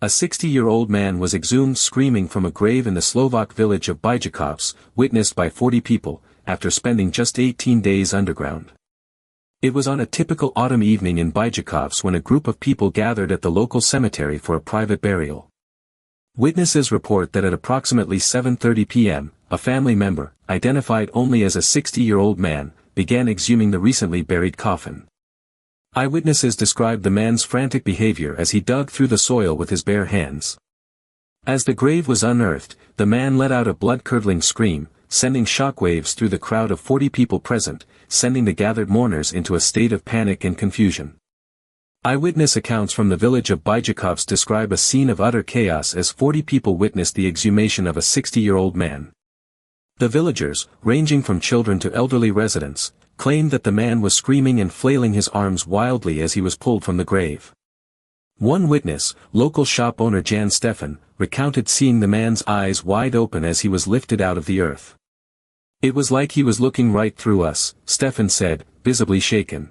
A 60-year-old man was exhumed screaming from a grave in the Slovak village of Bijacovce, witnessed by 40 people, after spending just 18 days underground. It was on a typical autumn evening in Bijacovce when a group of people gathered at the local cemetery for a private burial. Witnesses report that at approximately 7:30 p.m., a family member, identified only as a 60-year-old man, began exhuming the recently buried coffin. Eyewitnesses described the man's frantic behavior as he dug through the soil with his bare hands. As the grave was unearthed, the man let out a blood-curdling scream, sending shockwaves through the crowd of 40 people present, sending the gathered mourners into a state of panic and confusion. Eyewitness accounts from the village of Bijacovce describe a scene of utter chaos as 40 people witnessed the exhumation of a 60-year-old man. The villagers, ranging from children to elderly residents, claimed that the man was screaming and flailing his arms wildly as he was pulled from the grave. One witness, local shop owner Jan Stefan, recounted seeing the man's eyes wide open as he was lifted out of the earth. "It was like he was looking right through us," Stefan said, visibly shaken.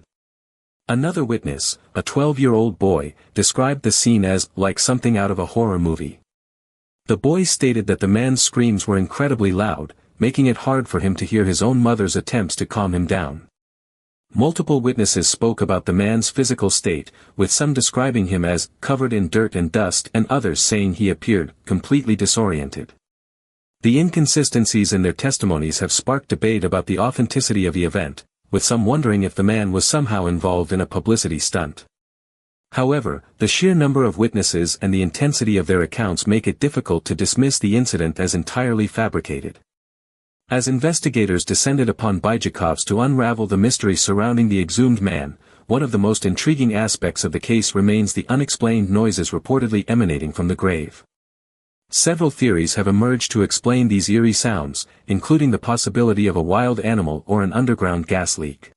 Another witness, a 12-year-old boy, described the scene as like something out of a horror movie. The boy stated that the man's screams were incredibly loud, making it hard for him to hear his own mother's attempts to calm him down. Multiple witnesses spoke about the man's physical state, with some describing him as covered in dirt and dust and others saying he appeared completely disoriented. The inconsistencies in their testimonies have sparked debate about the authenticity of the event, with some wondering if the man was somehow involved in a publicity stunt. However, the sheer number of witnesses and the intensity of their accounts make it difficult to dismiss the incident as entirely fabricated. As investigators descended upon Bijacovce to unravel the mystery surrounding the exhumed man, one of the most intriguing aspects of the case remains the unexplained noises reportedly emanating from the grave. Several theories have emerged to explain these eerie sounds, including the possibility of a wild animal or an underground gas leak.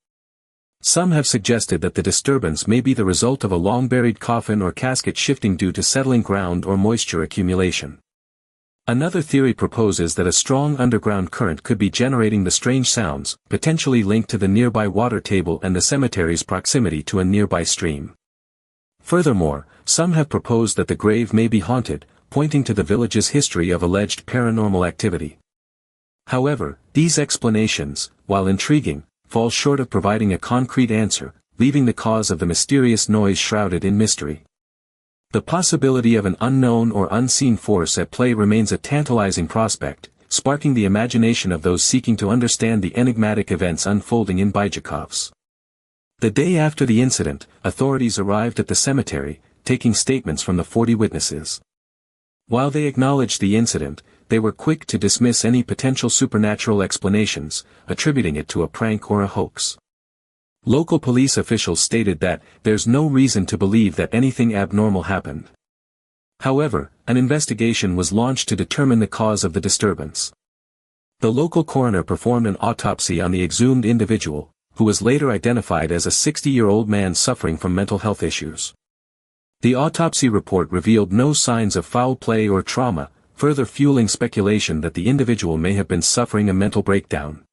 Some have suggested that the disturbance may be the result of a long-buried coffin or casket shifting due to settling ground or moisture accumulation. Another theory proposes that a strong underground current could be generating the strange sounds, potentially linked to the nearby water table and the cemetery's proximity to a nearby stream. Furthermore, some have proposed that the grave may be haunted, pointing to the village's history of alleged paranormal activity. However, these explanations, while intriguing, fall short of providing a concrete answer, leaving the cause of the mysterious noise shrouded in mystery. The possibility of an unknown or unseen force at play remains a tantalizing prospect, sparking the imagination of those seeking to understand the enigmatic events unfolding in Bijacovce. The day after the incident, authorities arrived at the cemetery, taking statements from the 40 witnesses. While they acknowledged the incident, they were quick to dismiss any potential supernatural explanations, attributing it to a prank or a hoax. Local police officials stated that there's no reason to believe that anything abnormal happened. However, an investigation was launched to determine the cause of the disturbance. The local coroner performed an autopsy on the exhumed individual, who was later identified as a 60-year-old man suffering from mental health issues. The autopsy report revealed no signs of foul play or trauma, further fueling speculation that the individual may have been suffering a mental breakdown.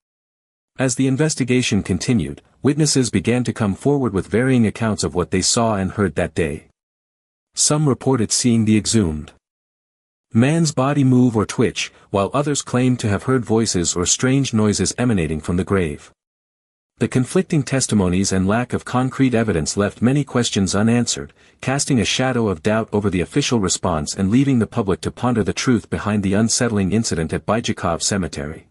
As the investigation continued, witnesses began to come forward with varying accounts of what they saw and heard that day. Some reported seeing the exhumed man's body move or twitch, while others claimed to have heard voices or strange noises emanating from the grave. The conflicting testimonies and lack of concrete evidence left many questions unanswered, casting a shadow of doubt over the official response and leaving the public to ponder the truth behind the unsettling incident at Bijacovce Cemetery.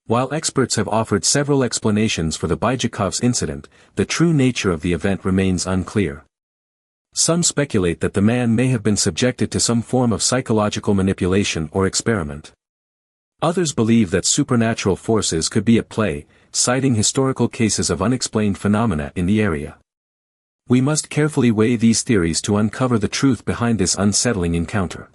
While experts have offered several explanations for the Bijacovce incident, the true nature of the event remains unclear. Some speculate that the man may have been subjected to some form of psychological manipulation or experiment. Others believe that supernatural forces could be at play, citing historical cases of unexplained phenomena in the area. We must carefully weigh these theories to uncover the truth behind this unsettling encounter.